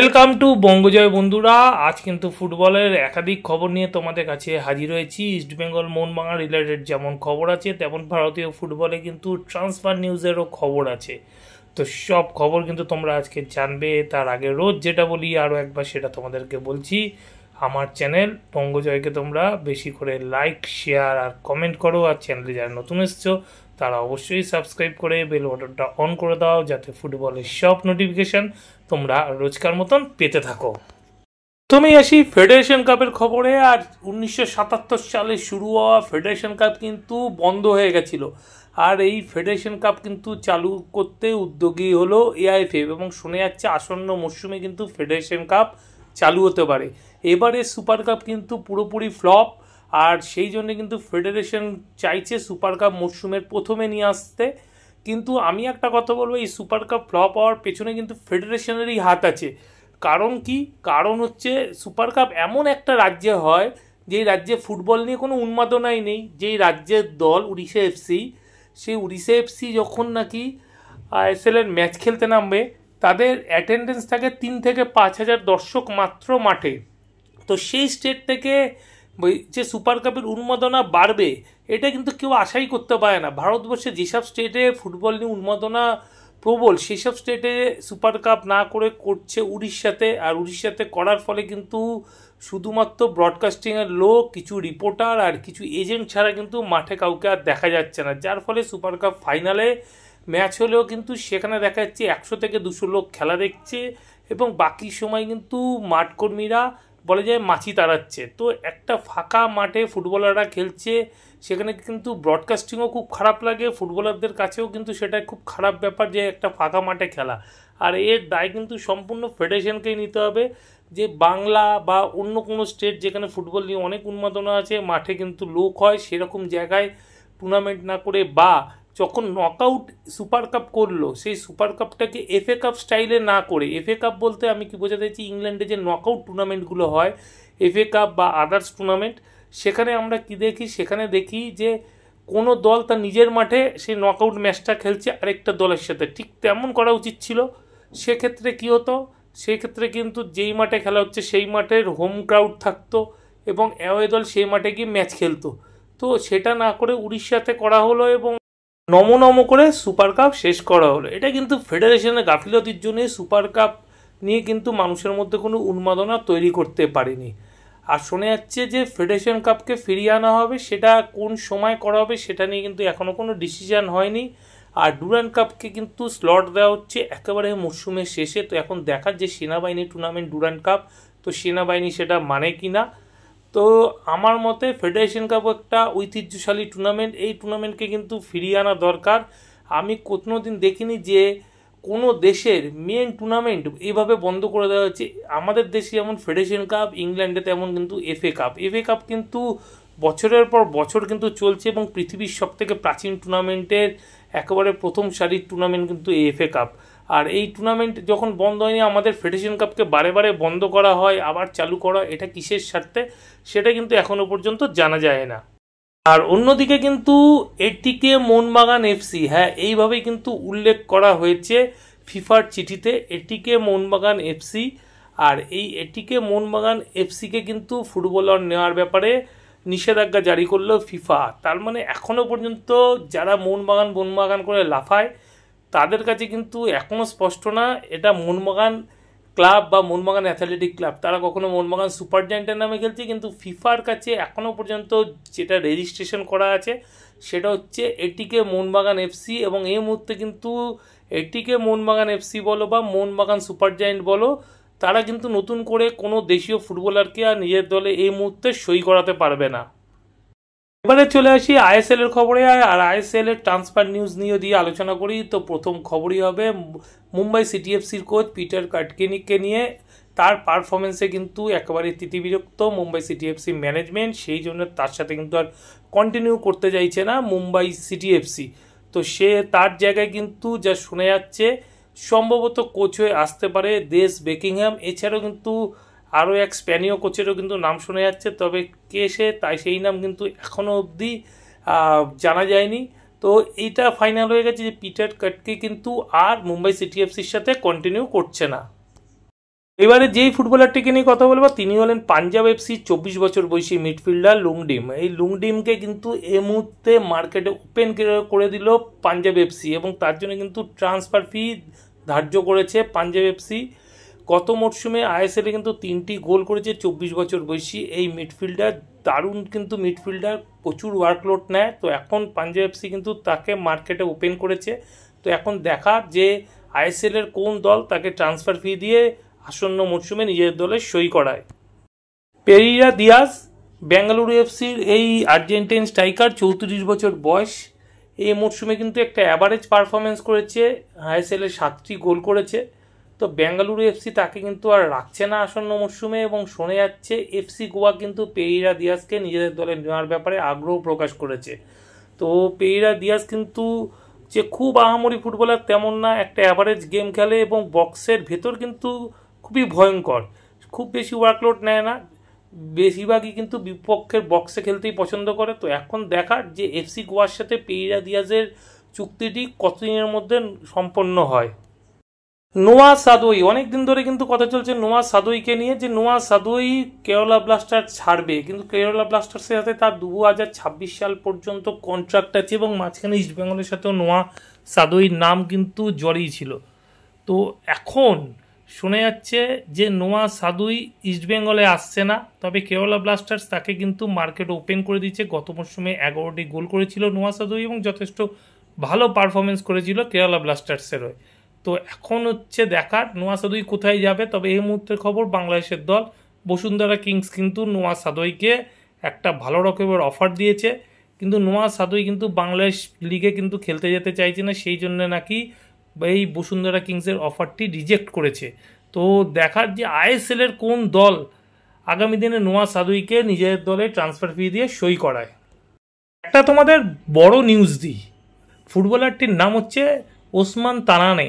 Welcome to বঙ্গজয় বন্ধুরা। আজ কিন্তু ফুটবলের একাধিক খবর নিয়ে তোমাদের কাছে হাজির হয়েছি। ইস্টবেঙ্গল মোহনবাগান রিলেটেড যেমন খবর আছে, তেমন ভারতীয় ফুটবলে কিন্তু ট্রান্সফার নিউজেরও খবর আছে। তো সব খবর কিন্তু তোমরা আজকে জানবে। তার আগে রোজ যেটা বলি আরও একবার সেটা তোমাদেরকে বলছি, আমার চ্যানেল বঙ্গজয়কে তোমরা বেশি করে লাইক, শেয়ার আর কমেন্ট করো। আর চ্যানেলে যারা নতুন এসছো তারা অবশ্যই সাবস্ক্রাইব করে বেল বাটনটা অন করে দাও, যাতে ফুটবলের সব নোটিফিকেশান তোমরা রোজকার মতন পেতে থাকো। প্রথমেই আসি ফেডারেশন কাপের খবরে। আর 1977 সালে শুরু হওয়া ফেডারেশন কাপ কিন্তু বন্ধ হয়ে গেছিল। আর এই ফেডারেশন কাপ কিন্তু চালু করতে উদ্যোগী হলো এআইএফএফ, এবং শুনে যাচ্ছে আসন্ন মরশুমে কিন্তু ফেডারেশন কাপ চালু হতে পারে। এবারে সুপার কাপ কিন্তু পুরোপুরি ফ্লপ, আর সেই জন্য কিন্তু ফেডারেশন চাইছে সুপার কাপ মরশুমের প্রথমে নিয়ে আসতে। কিন্তু আমি একটা কথা বলবো, এই সুপার কাপ ফ্লপ হওয়ার পেছনে কিন্তু ফেডারেশনেরই হাত আছে। কারণ কি? কারণ হচ্ছে সুপার কাপ এমন একটা রাজ্যে হয় যেই রাজ্যে ফুটবল নিয়ে কোনো উন্মাদনাই নেই। যেই রাজ্যের দল উড়িষ্যা এফসি, সেই উড়িষ্যা এফসি যখন নাকি আইএসএলের ম্যাচ খেলতে নামবে, তাদের অ্যাটেন্ডেন্স থাকে 3 থেকে 5 হাজার দর্শক মাত্র মাঠে। তো সেই স্টেট থেকে যে সুপার কাপের উন্মাদনা বাড়বে, এটা কিন্তু কেউ আশাই করতে পারে না। ভারতবর্ষে যেসব স্টেটে ফুটবল নিয়ে উন্মাদনা প্রবল, সেসব স্টেটে সুপার কাপ না করে করছে উড়িষ্যাতে। আর উড়িষ্যাতে করার ফলে কিন্তু শুধুমাত্র ব্রডকাস্টিংয়ের লোক, কিছু রিপোর্টার আর কিছু এজেন্ট ছাড়া কিন্তু মাঠে কাউকে আর দেখা যাচ্ছে না। যার ফলে সুপার কাপ ফাইনালে ম্যাচ হলেও কিন্তু সেখানে দেখা যাচ্ছে 100 থেকে 200 লোক খেলা দেখছে, এবং বাকি সময় কিন্তু মাঠকর্মীরা বলা যায় মাছি তাড়াচ্ছে। তো একটা ফাঁকা মাঠে ফুটবলাররা খেলছে, সেখানে কিন্তু ব্রডকাস্টিংও খুব খারাপ লাগে, ফুটবলারদের কাছেও কিন্তু সেটা খুব খারাপ ব্যাপার যে একটা ফাঁকা মাঠে খেলা। আর এর দায় কিন্তু সম্পূর্ণ ফেডারেশনকেই নিতে হবে। যে বাংলা বা অন্য কোনো স্টেট যেখানে ফুটবল নিয়ে অনেক উন্মাদনা আছে, মাঠে কিন্তু লোক হয়, সেরকম জায়গায় টুর্নামেন্ট না করে, বা যখন নকআউট সুপার কাপ করলো, সেই সুপার কাপটাকে এফএ কাপ স্টাইলে না করে, এফএ কাপ বলতে আমি কি বোঝাতে চাইছি, ইংল্যান্ডে যে নকআউট টুর্নামেন্টগুলো হয়, এফএ কাপ বা আদার্স টুর্নামেন্ট, সেখানে আমরা কি দেখি, সেখানে দেখি যে কোনো দল তার নিজের মাঠে সেই নকআউট ম্যাচটা খেলছে আরেকটা দলের সাথে। ঠিক তেমন করা উচিত ছিল। সেক্ষেত্রে কী হতো, সেক্ষেত্রে কিন্তু যেই মাঠে খেলা হচ্ছে সেই মাঠের হোম ক্রাউড থাকতো, এবং অ্যাওয়ে দল সেই মাঠে গিয়ে ম্যাচ খেলতো। তো সেটা না করে উড়িষ্যাতে করা হলো, এবং নম করে সুপার কাপ শেষ করা হলো। এটা কিন্তু ফেডারেশনের গাফিলতির জন্য সুপার কাপ নিয়ে কিন্তু মানুষের মধ্যে কোনো উন্মাদনা তৈরি করতে পারেনি। আর শোনা যাচ্ছে যে ফেডারেশন কাপকে ফিরিয়ে আনা হবে, সেটা কোন সময় করা হবে সেটা নিয়ে কিন্তু এখনও কোনো ডিসিশান হয়নি। আর ডুরান্ড কাপকে কিন্তু স্লট দেওয়া হচ্ছে একেবারে মরশুমের শেষে। তো এখন দেখার যে সেনাবাহিনী টুর্নামেন্ট ডুরান্ড কাপ, তো সেনাবাহিনী সেটা মানে কি না। তো আমার মতে ফেডারেশন কাপ একটা ঐতিহ্যশালী টুর্নামেন্ট, এই টুর্নামেন্টকে কিন্তু ফিরিয়ে আনা দরকার। আমি কোনো দিন দেখিনি যে কোনো দেশের মেন টুর্নামেন্ট এইভাবে বন্ধ করে দেওয়া হচ্ছে। আমাদের দেশে যেমন ফেডারেশন কাপ, ইংল্যান্ডে তেমন কিন্তু এফএ কাপ। এফএ কাপ কিন্তু বছরের পর বছর কিন্তু চলছে, এবং পৃথিবীর সবথেকে প্রাচীন টুর্নামেন্টের একেবারে প্রথম সারির টুর্নামেন্ট কিন্তু এফএ কাপ। আর এই টুর্নামেন্ট যখন বন্ধ হয়নি, আমাদের ফেডারেশন কাপকে বারে বারে বন্ধ করা হয়, আবার চালু করা, এটা কিসের স্বার্থে সেটা কিন্তু এখনও পর্যন্ত জানা যায় না। আর অন্যদিকে কিন্তু এটিকে মোহনবাগান এফসি, হ্যাঁ এইভাবেই কিন্তু উল্লেখ করা হয়েছে ফিফার চিঠিতে, এটিকে মোহনবাগান এফসি। আর এই এটিকে মোহনবাগান এফসিকে কিন্তু ফুটবলার নেওয়ার ব্যাপারে নিষেধাজ্ঞা জারি করলো ফিফা। তার মানে এখনও পর্যন্ত যারা মোহনবাগান করে লাফায়, তাদের কাছে কিন্তু এখনও স্পষ্ট না এটা মোহনবাগান ক্লাব বা মোহনবাগান অ্যাথলেটিক ক্লাব, তারা কখনো মোহনবাগান সুপার জায়ান্টের নামে খেলছে। কিন্তু ফিফার কাছে এখনও পর্যন্ত যেটা রেজিস্ট্রেশন করা আছে সেটা হচ্ছে এটিকে মোহনবাগান এফসি। এবং এই মুহূর্তে কিন্তু এটিকে মোহনবাগান এফসি বলো বা মোহনবাগান সুপার জায়ান্ট বলো, তারা কিন্তু নতুন করে কোনো দেশীয় ফুটবলারকে আর নিজের দলে এই মুহূর্তে সই করাতে পারবে না। এবারে চলে আসি আইএসএল এর খবরে। আর আইএসএল এর ট্রান্সফার নিউজ নিয়ে দিয়ে আলোচনা করি। তো প্রথম খবরই হবে মুম্বাই সিটি এফসির কোচ পিটার কাটকেনিককে নিয়ে। তার পারফরমেন্সে কিন্তু একেবারে তিতিবিরক্ত মুম্বাই সিটি এফসি ম্যানেজমেন্ট, সেই জন্য তার সাথে কিন্তু আর কন্টিনিউ করতে চাইছে না মুম্বাই সিটি এফসি। তো সে তার জায়গায় কিন্তু যা শোনা যাচ্ছে সম্ভবত কোচ হয়ে আসতে পারে দেশ বেকিংহ্যাম। এছাড়াও কিন্তু আরও এক স্প্যানীয় কোচেরও কিন্তু নাম শোনা যাচ্ছে, তবে কে সে তাই সেই নাম কিন্তু এখনও অবধি জানা যায়নি। তো এইটা ফাইনাল হয়ে গেছে যে পিটার কাটকে কিন্তু আর মুম্বাই সিটি এফসির সাথে কন্টিনিউ করছে না। এবারে যেই ফুটবলারটিকে নিয়ে কথা বলবো তিনি হলেন পাঞ্জাব এফসি 24 বছর বয়সী মিডফিল্ডার লুংডিম। এই লুংডিমকে কিন্তু এই মুহূর্তে মার্কেটে ওপেন করে দিল পাঞ্জাব এফসি এবং তার জন্য কিন্তু ট্রান্সফার ফি ধার্য করেছে পাঞ্জাব এফসি। গত মরশুমে আইএসএলে কিন্তু 3টি গোল করেছে 24 বছর বয়সী এই মিডফিল্ডার। দারুণ কিন্তু মিডফিল্ডার, প্রচুর ওয়ার্কলোড নেয়। তো এখন পাঞ্জাব এফসি কিন্তু তাকে মার্কেটে ওপেন করেছে। তো এখন দেখা যে আইএসএলের কোন দল তাকে ট্রান্সফার ফি দিয়ে আসন্ন মরশুমে নিজের দলে সই করায়। পেরেইরা দিয়াজ বেঙ্গালুরু এফসির এই আর্জেন্টাইন স্ট্রাইকার, 34 বছর বয়স। এই মরশুমে কিন্তু একটা অ্যাভারেজ পারফরমেন্স করেছে, আইএসএলে 7টি গোল করেছে। তো বেঙ্গালুরু এফসি তাকে কিন্তু আর রাখছে না আসন্ন মরশুমে এবং শোনা যাচ্ছে এফসি গোয়া কিন্তু পেরেইরা দিয়াজকে নিজেদের দলে নেওয়ার ব্যাপারে আগ্রহ প্রকাশ করেছে। তো পেরেইরা দিয়াজ কিন্তু যে খুব আহামরি ফুটবলার তেমন না, একটা অ্যাভারেজ গেম খেলে এবং বক্সের ভেতর কিন্তু খুবই ভয়ঙ্কর, খুব বেশি ওয়ার্কলোড নেয় না, বেশিরভাগই কিন্তু বিপক্ষের বক্সে খেলতেই পছন্দ করে। তো এখন দেখার যে এফসি গোয়ার সাথে পেরেইরা দিয়াজের চুক্তিটি কতদিনের মধ্যে সম্পন্ন হয়। নোয়া সাদোই, অনেকদিন ধরে কিন্তু কথা চলছে নোয়া সাদোইকে নিয়ে যে নোয়া সাদোই কেরালা ব্লাস্টার্স ছাড়বে, কিন্তু কেরালা ব্লাস্টার্সের সাথে তার 2026 সাল পর্যন্ত কন্ট্রাক্ট আছে এবং মাঝখানে ইস্টবেঙ্গলের সাথেও নোয়া সাদোইর নাম কিন্তু জড়িয়েছিল। তো এখন শোনা যাচ্ছে যে নোয়া সাদোই ইস্টবেঙ্গলে আসছে না, তবে কেরালা ব্লাস্টার্স তাকে কিন্তু মার্কেট ওপেন করে দিচ্ছে। গত মরশুমে 11টি গোল করেছিল নোয়া সাদোই এবং যথেষ্ট ভালো পারফরমেন্স করেছিল কেরালা ব্লাস্টার্সের হয়ে। তো এখন হচ্ছে দেখার নোয়া সাদোই কোথায় যাবে। তবে এই মুহূর্তের খবর বাংলাদেশের দল বসুন্ধরা কিংস কিন্তু নোয়া সাদোইকে একটা ভালো রকমের অফার দিয়েছে, কিন্তু নোয়া সাদোই কিন্তু বাংলাদেশ লিগে কিন্তু খেলতে যেতে চাইছে না, সেই জন্য নাকি এই বসুন্ধরা কিংসের অফারটি রিজেক্ট করেছে। তো দেখার যে আইএসএলের কোন দল আগামী দিনে নোয়া সাদোইকে নিজের দলে ট্রান্সফার ফি দিয়ে সই করায়। একটা তোমাদের বড় নিউজ দিই, ফুটবলারটির নাম হচ্ছে ওসমান তানানে।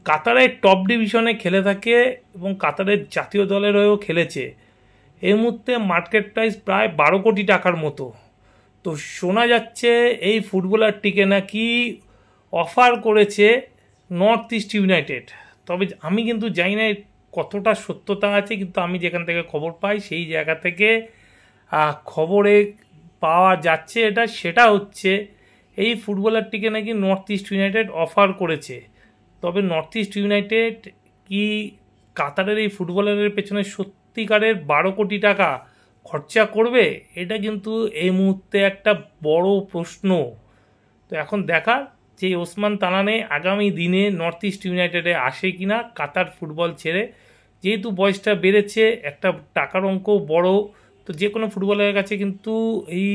কাতারের টপ ডিভিশনে খেলে থাকে এবং কাতারের জাতীয় দলের হয়েও খেলেছে। এই মুহূর্তে মার্কেট প্রাইস প্রায় 12 কোটি টাকার মতো। তো শোনা যাচ্ছে এই ফুটবলারটিকে নাকি অফার করেছে নর্থ ইস্ট ইউনাইটেড। তবে আমি কিন্তু জানি না কতটা সত্যতা আছে, কিন্তু আমি যেখান থেকে খবর পাই সেই জায়গা থেকে খবরে পাওয়া যাচ্ছে সেটা হচ্ছে এই ফুটবলারটিকে নাকি নর্থ ইস্ট ইউনাইটেড অফার করেছে। তবে নর্থ ইস্ট ইউনাইটেড কি কাতারের এই ফুটবলারের পেছনে সত্যিকারের 12 কোটি টাকা খরচা করবে, এটা কিন্তু এই মুহূর্তে একটা বড় প্রশ্ন। তো এখন দেখার যে ওসমান তানানে আগামী দিনে নর্থ ইস্ট ইউনাইটেডে আসে কিনা কাতার ফুটবল ছেড়ে। যেহেতু বয়সটা বেড়েছে, একটা টাকার অঙ্ক বড়, তো যে কোনো ফুটবলের কাছে কিন্তু এই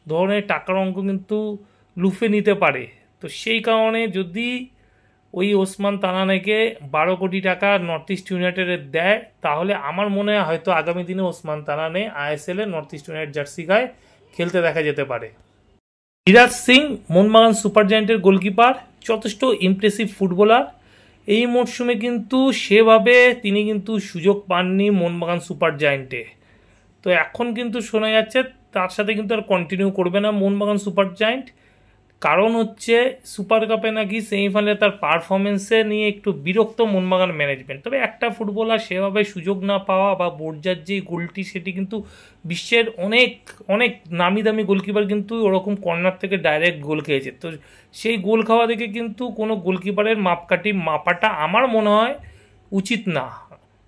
ধরনের টাকার অঙ্ক কিন্তু লুফে নিতে পারে। তো সেই কারণে যদি ওই ওসমান তানানেকে 12 কোটি টাকা নর্থ ইস্ট ইউনাইটেডে দেয়, তাহলে আমার মনে হয় হয়তো আগামী দিনে ওসমান তানানে আইএসএলে নর্থ ইস্ট ইউনাইটেড জার্সি গায়ে খেলতে দেখা যেতে পারে। ধীরাজ সিং মোহনবাগান সুপার জায়েন্টের গোলকিপার, যথেষ্ট ইমপ্রেসিভ ফুটবলার। এই মরশুমে কিন্তু সেভাবে তিনি কিন্তু সুযোগ পাননি মোহনবাগান সুপার জায়েন্টে। তো এখন কিন্তু শোনা যাচ্ছে তার সাথে কিন্তু আর কন্টিনিউ করবে না মোহনবাগান সুপার জায়েন্ট। কারণ হচ্ছে সুপার কাপে নাকি সেমিফাইনালে তার পারফরমেন্সে নিয়ে একটু বিরক্ত মোহনবাগান ম্যানেজমেন্ট। তবে একটা ফুটবলার সেভাবে সুযোগ না পাওয়া বা বোর্জার যে গোলটি, সেটি কিন্তু বিশ্বের অনেক অনেক নামি দামি গোলকিপার কিন্তু ওরকম কর্নার থেকে ডাইরেক্ট গোল খেয়েছে। তো সেই গোল খাওয়া দেখে কিন্তু কোনো গোলকিপারের মাপকাঠি মাপাটা আমার মনে হয় উচিত না।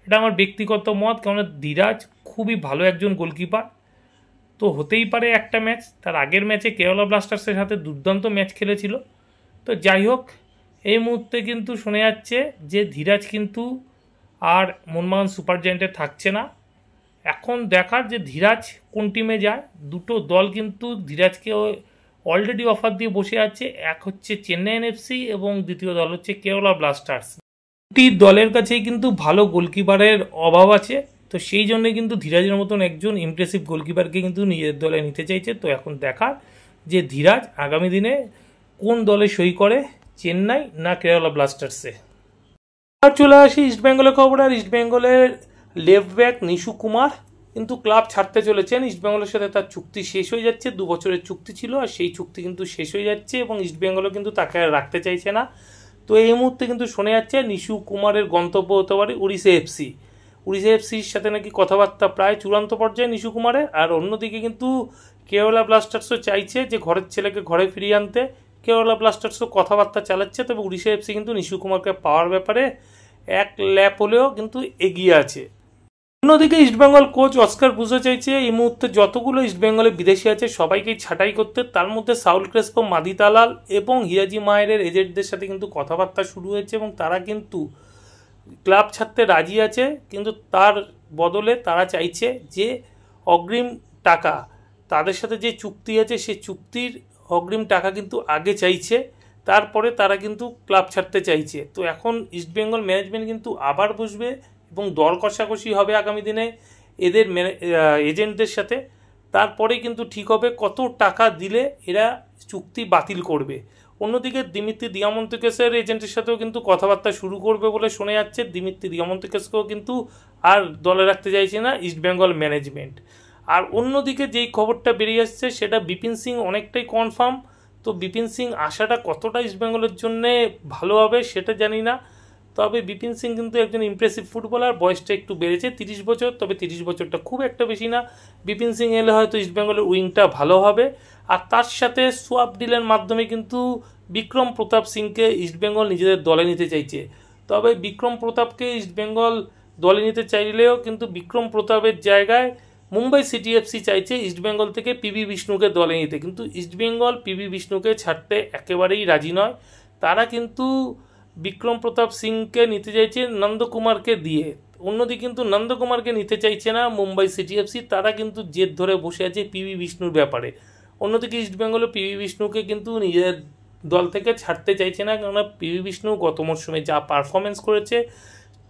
এটা আমার ব্যক্তিগত মত, কেননা ধীরাজ খুবই ভালো একজন গোলকিপার। তো হতেই পারে একটা ম্যাচ, তার আগের ম্যাচে কেরালা ব্লাস্টার্সের সাথে দুর্দান্ত ম্যাচ খেলেছিল। তো যাই হোক, এই মুহূর্তে কিন্তু শোনা যাচ্ছে যে ধীরাজ কিন্তু আর মোহনবাগান সুপার জায়েন্টে থাকছে না। এখন দেখার যে ধীরাজ কোন টিমে যায়। দুটো দল কিন্তু ধীরাজকে অলরেডি অফার দিয়ে বসে আছে, এক হচ্ছে চেন্নাই এফসি এবং দ্বিতীয় দল হচ্ছে কেরালা ব্লাস্টার্স। দুটি দলের কাছেই কিন্তু ভালো গোলকিপারের অভাব আছে। তো সেই জন্য কিন্তু ধীরাজের মতন একজন ইমপ্রেসিভ গোলকিপারকে কিন্তু নিজের দলে নিতে চাইছে। তো এখন দেখার যে ধীরাজ আগামী দিনে কোন দলে সই করে, চেন্নাই না কেরালা ব্লাস্টার্সে। আর চলে আসি ইস্টবেঙ্গলের খবর। আর ইস্টবেঙ্গলের লেফট ব্যাক নিশু কুমার কিন্তু ক্লাব ছাড়তে চলেছেন। ইস্টবেঙ্গলের সাথে তার চুক্তি শেষ হয়ে যাচ্ছে, 2 বছরের চুক্তি ছিল, আর সেই চুক্তি কিন্তু শেষ হয়ে যাচ্ছে এবং ইস্টবেঙ্গলও কিন্তু তাকে আর রাখতে চাইছে না। তো এই মুহূর্তে কিন্তু শোনা যাচ্ছে নিশু কুমারের গন্তব্য হতে পারে উড়িষ্যা এফসি। উড়িষ্যা এফসির সাথে নাকি কথাবার্তা প্রায় চূড়ান্ত পর্যায়ে নিশু কুমারের। আর অন্যদিকে কিন্তু কেরালা ব্লাস্টার্সও চাইছে যে ঘরের ছেলেকে ঘরে ফিরিয়ে আনতে। কেরালা ব্লাস্টার্সও কথাবার্তা চালাচ্ছে, তবে উড়িষ্যা এফসি কিন্তু নিশু কুমারকে পাওয়ার ব্যাপারে এক ল্যাপ হলেও কিন্তু এগিয়ে আছে। অন্যদিকে ইস্টবেঙ্গল কোচ অস্কার ব্রুজো চাইছে এই মুহূর্তে যতগুলো ইস্টবেঙ্গলে বিদেশি আছে সবাইকেই ছাঁটাই করতে। তার মধ্যে সাউল ক্রেসপো, মাদি তালাল এবং হিরাজি মায়ের এজেন্টদের সাথে কিন্তু কথাবার্তা শুরু হয়েছে এবং তারা কিন্তু ক্লাব ছাড়তে রাজি আছে, কিন্তু তার বদলে তারা চাইছে যে অগ্রিম টাকা, তাদের সাথে যে চুক্তি আছে সেই চুক্তির অগ্রিম টাকা কিন্তু আগে চাইছে, তারপরে তারা কিন্তু ক্লাব ছাড়তে চাইছে। তো এখন ইস্টবেঙ্গল ম্যানেজমেন্ট কিন্তু আবার বসবে এবং দর কষাকষি হবে আগামী দিনে এদের এজেন্টদের সাথে। তারপরে কিন্তু ঠিক হবে কত টাকা দিলে এরা চুক্তি বাতিল করবে। অন্যদিকে দিমিত্রি দিয়ামন্তিকেসের এজেন্টের সাথেও কিন্তু কথাবার্তা শুরু করবে বলে শোনা যাচ্ছে। দিমিত্রি দিয়ামন্তিকেসকেও কিন্তু আর দলে রাখতে চাইছে না ইস্টবেঙ্গল ম্যানেজমেন্ট। আর অন্যদিকে যেই খবরটা বেরিয়ে আসছে সেটা বিপিন সিং অনেকটাই কনফার্ম। তো বিপিন সিং আসাটা কতটা ইস্টবেঙ্গলের জন্যে ভালো হবে সেটা জানি না, তবে বিপিন সিং কিন্তু একজন ইমপ্রেসিভ ফুটবলার। বয়সটা একটু বেড়েছে, 30 বছর, তবে 30 বছরটা খুব একটা বেশি না। বিপিন সিং এলে হয়তো ইস্টবেঙ্গলের উইংটা ভালো হবে। আর তার সাথে সোয়াপ ডিলের মাধ্যমে কিন্তু বিক্রম প্রতাপ সিংকে ইস্টবেঙ্গল নিজেদের দলে নিতে চাইছে। তবে বিক্রম প্রতাপকে ইস্টবেঙ্গল দলে নিতে চাইলেও কিন্তু বিক্রম প্রতাপের জায়গায় মুম্বাই সিটি এফসি চাইছে ইস্টবেঙ্গল থেকে পিবি বিষ্ণুকে দলে নিতে, কিন্তু ইস্টবেঙ্গল পিবি বিষ্ণুকে ছাড়তে একেবারেই রাজি নয়। তারা কিন্তু বিক্রম প্রতাপ সিংকে নিতে চাইছে নন্দকুমারকে দিয়ে। অন্যদিকে কিন্তু নন্দকুমারকে নিতে চাইছে না মুম্বাই সিটি এফসি, তারা কিন্তু জেদ ধরে বসে আছে পিবি বিষ্ণুর ব্যাপারে। অন্যদিকে ইস্টবেঙ্গল পিবি বিষ্ণুকে কিন্তু নিজের দল থেকে ছাড়তে চাইছে না, কেননা পিবি বিষ্ণু গত মরশুমে যা পারফরমেন্স করেছে,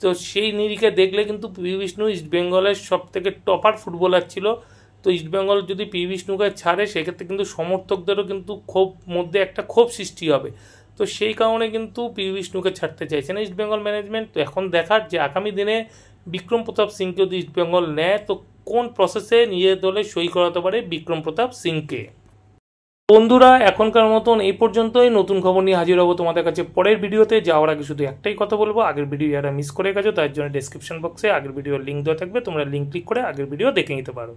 তো সেই নিরিখে দেখলে কিন্তু পিবি বিষ্ণু ইস্টবেঙ্গলের সব থেকে টপার ফুটবলার ছিল। তো ইস্টবেঙ্গল যদি পিবি বিষ্ণুকে ছাড়ে সেক্ষেত্রে কিন্তু সমর্থকদেরও কিন্তু মধ্যে একটা ক্ষোভ সৃষ্টি হবে। তো সেই কারণে কিন্তু পিবি বিষ্ণুকে ছাড়তে চাইছে না ইস্টবেঙ্গল ম্যানেজমেন্ট। তো এখন দেখার যে আগামী দিনে বিক্রম প্রতাপ সিংকে যদি ইস্টবেঙ্গল নেয় তো কোন প্রসেসে নিজের দলে সই করাতে পারে বিক্রম প্রতাপ সিংকে। বন্ধুরা এখনকার মতন এই পর্যন্তই। নতুন খবর নিয়ে হাজির হবো তোমাদের কাছে পরের ভিডিওতে। যাওয়ার আগে শুধু একটাই কথা বলবো, আগের ভিডিও যারা মিস করে গেছো তার জন্য ডেসক্রিপশন বক্সে আগের ভিডিওর লিঙ্ক দেওয়া থাকবে, তোমরা লিঙ্ক ক্লিক করে আগের ভিডিও দেখে নিতে পারো।